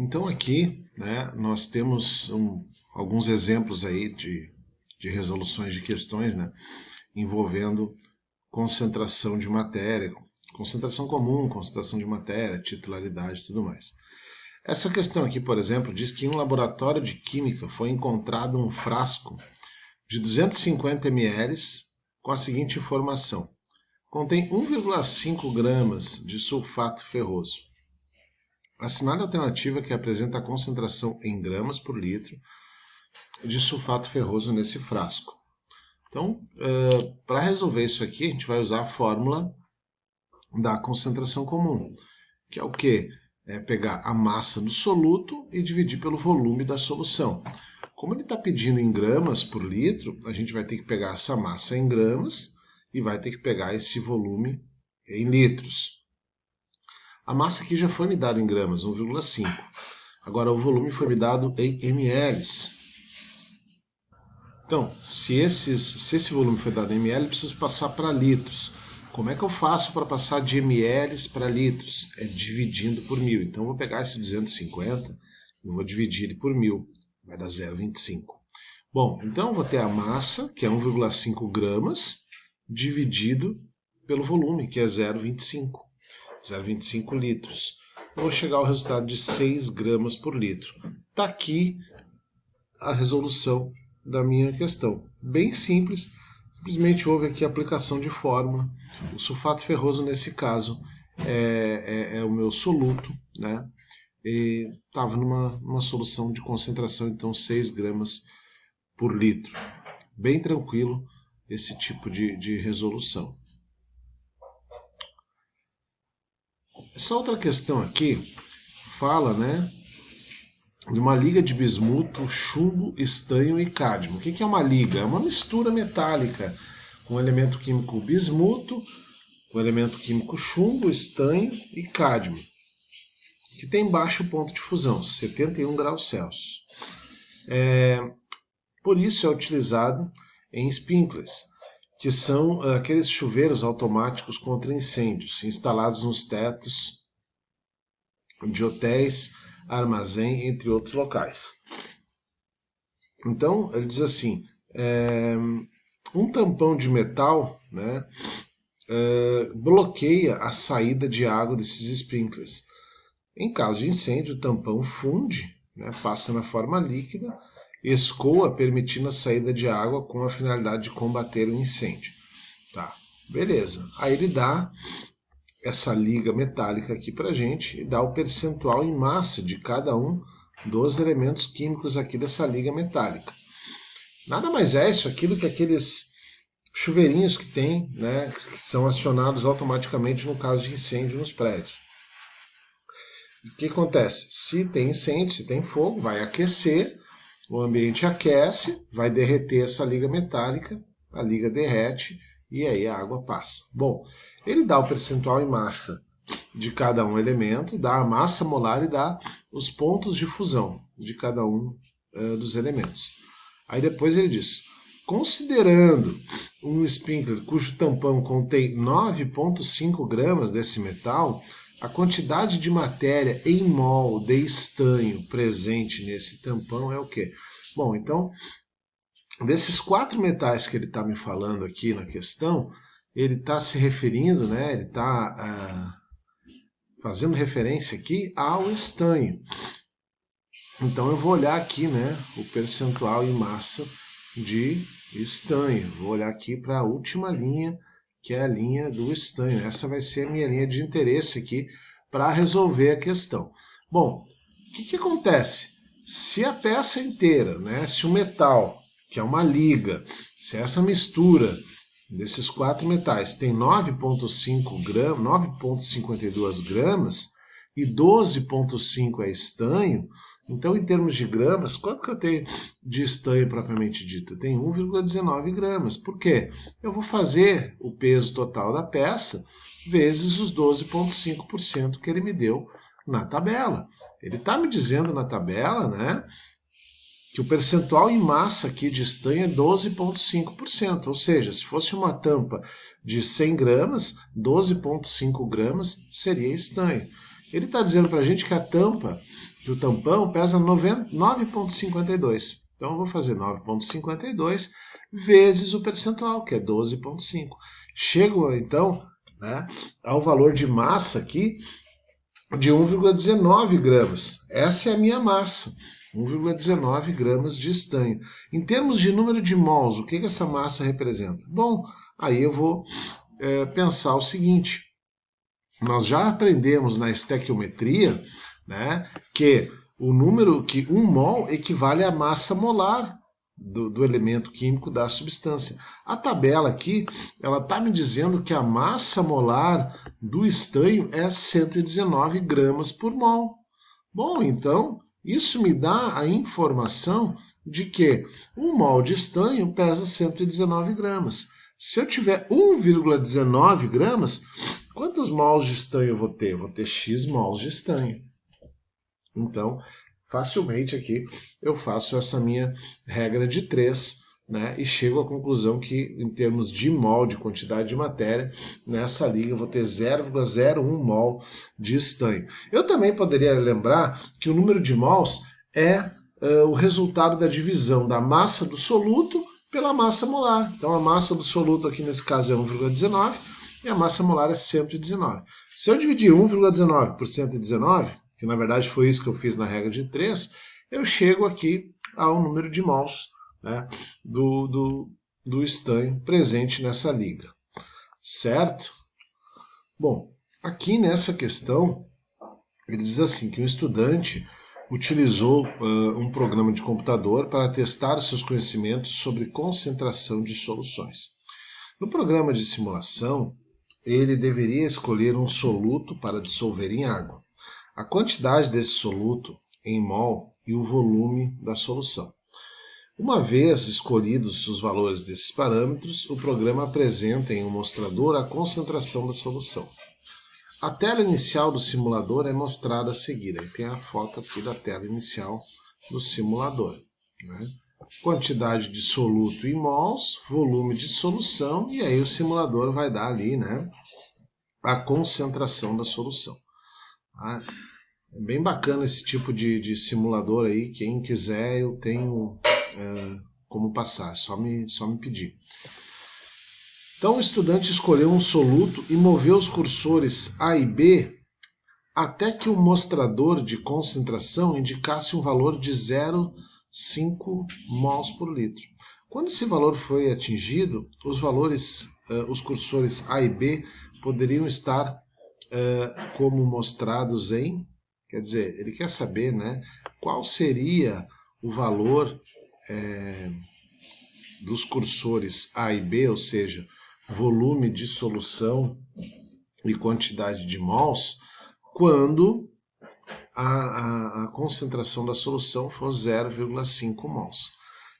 Então aqui, né, nós temos alguns exemplos aí de resoluções de questões, né, envolvendo concentração de matéria, concentração comum, concentração de matéria, titularidade e tudo mais. Essa questão aqui, por exemplo, diz que em um laboratório de química foi encontrado um frasco de 250 ml com a seguinte informação: contém 1,5 gramas de sulfato ferroso. Assinale a alternativa que apresenta a concentração em gramas por litro de sulfato ferroso nesse frasco. Então, para resolver isso aqui, a gente vai usar a fórmula da concentração comum, que é o quê? É pegar a massa do soluto e dividir pelo volume da solução. Como ele está pedindo em gramas por litro, a gente vai ter que pegar essa massa em gramas e vai ter que pegar esse volume em litros. A massa aqui já foi me dada em gramas, 1,5. Agora o volume foi me dado em ml. Então, se esse volume foi dado em ml, eu preciso passar para litros. Como é que eu faço para passar de ml para litros? É dividindo por 1000. Então eu vou pegar esse 250 e vou dividir ele por 1000. Vai dar 0,25. Bom, então eu vou ter a massa, que é 1,5 gramas, dividido pelo volume, que é 0,25. 0,25 litros. Eu vou chegar ao resultado de 6 gramas por litro. Está aqui a resolução da minha questão. Bem simples, simplesmente houve aqui a aplicação de fórmula. O sulfato ferroso, nesse caso, é o meu soluto, né? E estava numa solução de concentração, então 6 gramas por litro. Bem tranquilo esse tipo de resolução. Essa outra questão aqui fala, né, de uma liga de bismuto, chumbo, estanho e cádmio. O que é uma liga? É uma mistura metálica com o elemento químico bismuto, com o elemento químico chumbo, estanho e cádmio, que tem baixo ponto de fusão, 71 graus Celsius. Por isso é utilizado em sprinklers, que são aqueles chuveiros automáticos contra incêndios, instalados nos tetos de hotéis, armazém, entre outros locais. Então, ele diz assim, um tampão de metal, né, bloqueia a saída de água desses sprinklers. Em caso de incêndio, o tampão funde, né, passa na forma líquida, escoa, permitindo a saída de água com a finalidade de combater o incêndio. Tá, beleza. Aí ele dá essa liga metálica aqui pra gente e dá o percentual em massa de cada um dos elementos químicos aqui dessa liga metálica. Nada mais é isso aqui do que aqueles chuveirinhos que tem, né, que são acionados automaticamente no caso de incêndio nos prédios. O que acontece? Se tem incêndio, se tem fogo, vai aquecer, o ambiente aquece, vai derreter essa liga metálica, a liga derrete e aí a água passa. Bom, ele dá o percentual em massa de cada um elemento, dá a massa molar e dá os pontos de fusão de cada um dos elementos. Aí depois ele diz, considerando um sprinkler cujo tampão contém 9,5 gramas desse metal, a quantidade de matéria em mol de estanho presente nesse tampão é o quê? Bom, então, desses 4 metais que ele está me falando aqui na questão, ele está se referindo, né, ele está fazendo referência aqui ao estanho. Então eu vou olhar aqui, né, o percentual em massa de estanho. Vou olhar aqui para a última linha, que é a linha do estanho. Essa vai ser a minha linha de interesse aqui para resolver a questão. Bom, o que acontece? Se a peça inteira, né, se o metal, que é uma liga, se essa mistura desses 4 metais tem 9,5 gramas, 9,52 gramas e 12,5 é estanho, então em termos de gramas, quanto que eu tenho de estanho propriamente dito? Eu tenho 1,19 gramas. Por quê? Eu vou fazer o peso total da peça vezes os 12,5% que ele me deu na tabela. Ele está me dizendo na tabela, né, que o percentual em massa aqui de estanho é 12,5%, ou seja, se fosse uma tampa de 100 gramas, 12,5 gramas seria estanho. Ele está dizendo para a gente que a tampa que o tampão pesa 9,52. Então eu vou fazer 9,52 vezes o percentual, que é 12,5. Chego então, né, ao valor de massa aqui de 1,19 gramas. Essa é a minha massa, 1,19 gramas de estanho. Em termos de número de mols, o que essa massa representa? Bom, aí eu vou pensar o seguinte: nós já aprendemos na estequiometria, né, que o número que 1 mol equivale à massa molar do elemento químico da substância. A tabela aqui, ela está me dizendo que a massa molar do estanho é 119 gramas por mol. Bom, então, isso me dá a informação de que 1 mol de estanho pesa 119 gramas. Se eu tiver 1,19 gramas, quantos mols de estanho eu vou ter? Eu vou ter X mols de estanho. Então, facilmente aqui eu faço essa minha regra de 3, né, e chego à conclusão que, em termos de mol, de quantidade de matéria, nessa liga eu vou ter 0,01 mol de estanho. Eu também poderia lembrar que o número de mols é o resultado da divisão da massa do soluto pela massa molar. Então a massa do soluto aqui nesse caso é 1,19 e a massa molar é 119. Se eu dividir 1,19 por 119, que na verdade foi isso que eu fiz na regra de 3, eu chego aqui ao número de mols, né, do estanho presente nessa liga. Certo? Bom, aqui nessa questão, ele diz assim, que um estudante utilizou um programa de computador para testar os seus conhecimentos sobre concentração de soluções. No programa de simulação, ele deveria escolher um soluto para dissolver em água, a quantidade desse soluto em mol e o volume da solução. Uma vez escolhidos os valores desses parâmetros, o programa apresenta em um mostrador a concentração da solução. A tela inicial do simulador é mostrada a seguir. Aí tem a foto aqui da tela inicial do simulador, né? Quantidade de soluto em mols, volume de solução, e aí o simulador vai dar ali, né, a concentração da solução. Tá? É bem bacana esse tipo de simulador aí. Quem quiser, eu tenho como passar, só me pedir. Então o estudante escolheu um soluto e moveu os cursores A e B até que o mostrador de concentração indicasse um valor de 0,5 mols por litro. Quando esse valor foi atingido, os cursores A e B poderiam estar como mostrados em... Quer dizer, ele quer saber, né, qual seria o valor dos cursores A e B, ou seja, volume de solução e quantidade de mols, quando a concentração da solução for 0,5 mols.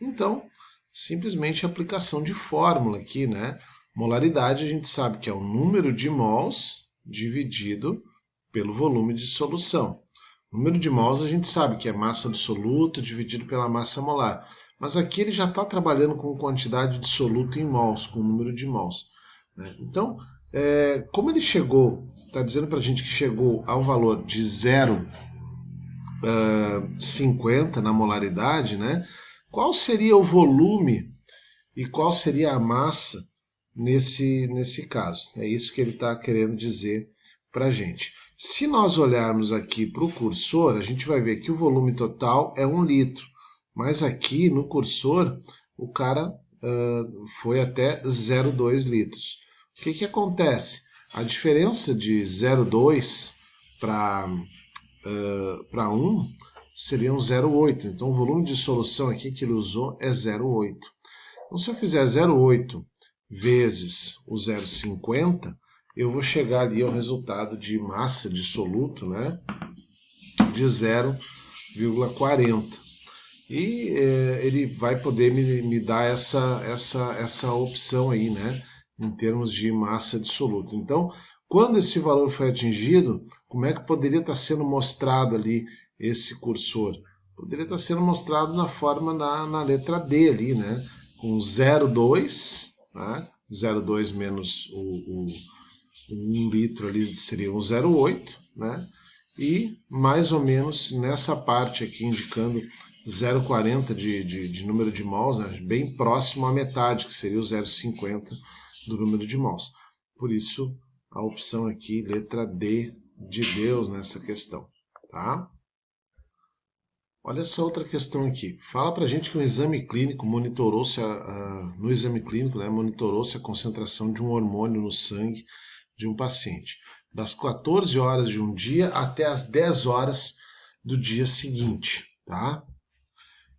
Então, simplesmente aplicação de fórmula aqui, né? Molaridade a gente sabe que é o número de mols dividido pelo volume de solução. O número de mols a gente sabe que é massa do soluto dividido pela massa molar. Mas aqui ele já está trabalhando com quantidade de soluto em mols, com o número de mols, né? Então, como ele chegou, está dizendo para a gente que chegou ao valor de 0,50 na molaridade, né? Qual seria o volume e qual seria a massa nesse caso? É isso que ele está querendo dizer para a gente. Se nós olharmos aqui para o cursor, a gente vai ver que o volume total é 1 litro. Mas aqui no cursor, o cara foi até 0,2 litros. O que acontece? A diferença de 0,2 para 1 seria um 0,8. Então o volume de solução aqui que ele usou é 0,8. Então se eu fizer 0,8 vezes o 0,50, eu vou chegar ali ao resultado de massa de soluto, né, de 0,40. E ele vai poder me dar essa opção aí, né, em termos de massa de soluto. Então, quando esse valor foi atingido, como é que poderia estar sendo mostrado ali esse cursor? Poderia estar sendo mostrado na forma na letra D ali, né, com 0,2, né, 0,2 menos o 1 litro ali seria um 0,8, né, e mais ou menos nessa parte aqui, indicando 0,40 de número de mols, né, bem próximo à metade, que seria o 0,50 do número de mols. Por isso, a opção aqui, letra D de Deus nessa questão. Tá? Olha essa outra questão aqui. Fala pra gente que no exame clínico monitorou-se monitorou-se a concentração de um hormônio no sangue de um paciente, das 14 horas de um dia até as 10 horas do dia seguinte, tá?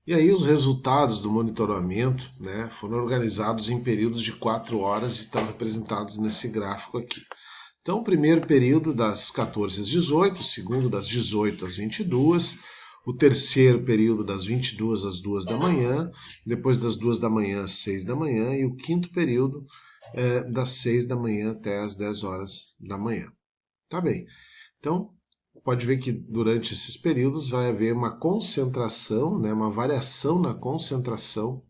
E aí os resultados do monitoramento, né, foram organizados em períodos de 4 horas e estão representados nesse gráfico aqui. Então, o primeiro período das 14 às 18, o segundo das 18 às 22, o terceiro período das 22 às 2 da manhã, depois das 2 da manhã às 6 da manhã, e o quinto período das 6 da manhã até as 10 horas da manhã. Tá bem. Então, pode ver que durante esses períodos vai haver uma concentração, né, uma variação na concentração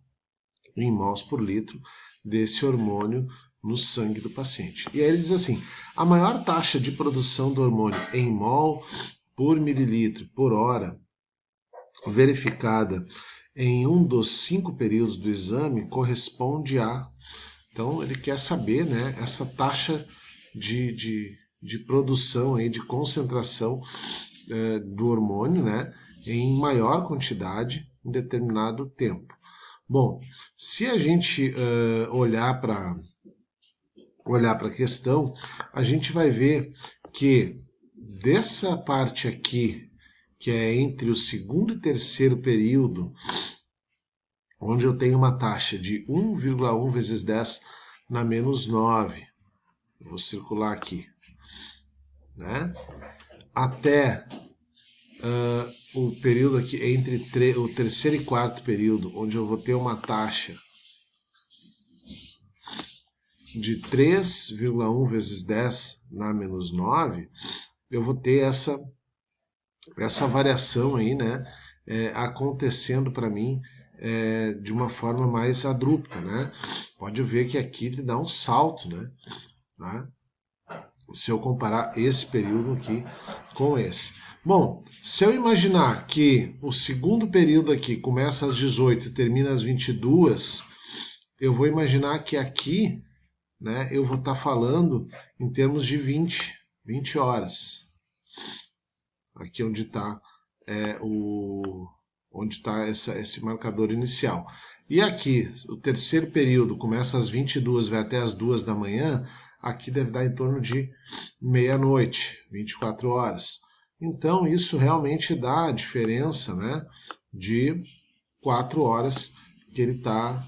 em mols por litro desse hormônio no sangue do paciente. E aí ele diz assim, a maior taxa de produção do hormônio em mol por mililitro por hora verificada em um dos 5 períodos do exame corresponde a... Então ele quer saber, né, essa taxa de produção, aí, de concentração do hormônio, né, em maior quantidade em determinado tempo. Bom, se a gente olhar para a questão, a gente vai ver que dessa parte aqui, que é entre o segundo e terceiro período, onde eu tenho uma taxa de 1,1 vezes 10 na menos 9, vou circular aqui, né? Até o período aqui entre o terceiro e quarto período, onde eu vou ter uma taxa de 3,1 vezes 10 na menos 9, eu vou ter essa variação aí, né, acontecendo para mim de uma forma mais abrupta, né? Pode ver que aqui ele dá um salto, né? Tá? Se eu comparar esse período aqui com esse. Bom, se eu imaginar que o segundo período aqui começa às 18 e termina às 22, eu vou imaginar que aqui, né, eu vou estar falando em termos de 20 horas. Aqui onde está esse marcador inicial. E aqui, o terceiro período começa às 22, vai até às 2 da manhã, aqui deve dar em torno de meia-noite, 24 horas. Então, isso realmente dá a diferença, né, de 4 horas que ele está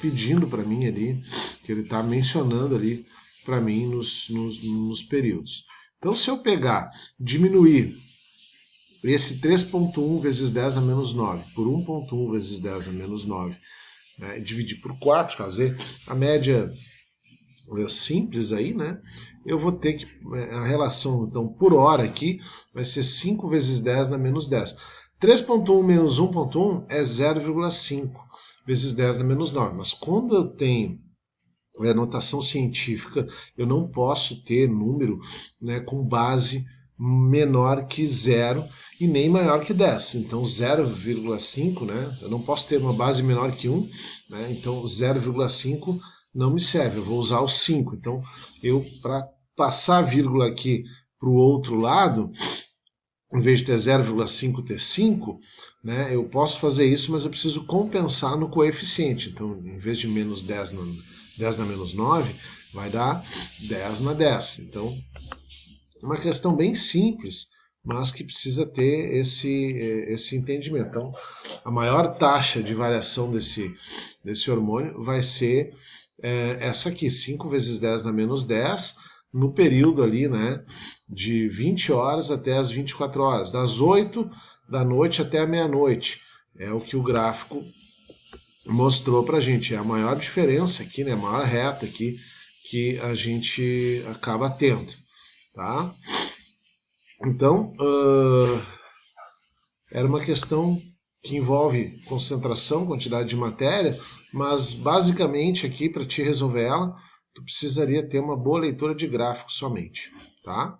pedindo para mim ali, que ele está mencionando ali para mim nos períodos. Então, se eu pegar, diminuir esse 3,1 vezes 10 a menos 9 por 1,1 vezes 10 a menos 9, né, dividir por 4, fazer a média simples aí, né? Eu vou ter que, a relação então por hora aqui vai ser 5 vezes 10 na menos 10. 3,1 menos 1,1 é 0,5 vezes 10 na menos 9. Mas quando eu tenho notação científica, eu não posso ter número, né, com base menor que 0 e nem maior que 10. Então 0,5, né, eu não posso ter uma base menor que 1, né, então 0,5 não me serve, eu vou usar o 5. Então eu, para passar a vírgula aqui para o outro lado, em vez de ter 0,5 ter 5, né, eu posso fazer isso, mas eu preciso compensar no coeficiente. Então, em vez de menos 10 na menos 9, vai dar 10 na 10. Então, é uma questão bem simples, mas que precisa ter esse entendimento. Então, a maior taxa de variação desse hormônio vai ser essa aqui, 5 vezes 10 na menos 10, no período ali, né, de 20 horas até as 24 horas, das 8 da noite até a meia-noite. É o que o gráfico mostrou pra gente. É a maior diferença aqui, né, a maior reta aqui que a gente acaba tendo, tá? Então, era uma questão que envolve concentração, quantidade de matéria, mas basicamente aqui, para te resolver ela, tu precisaria ter uma boa leitura de gráfico somente, tá?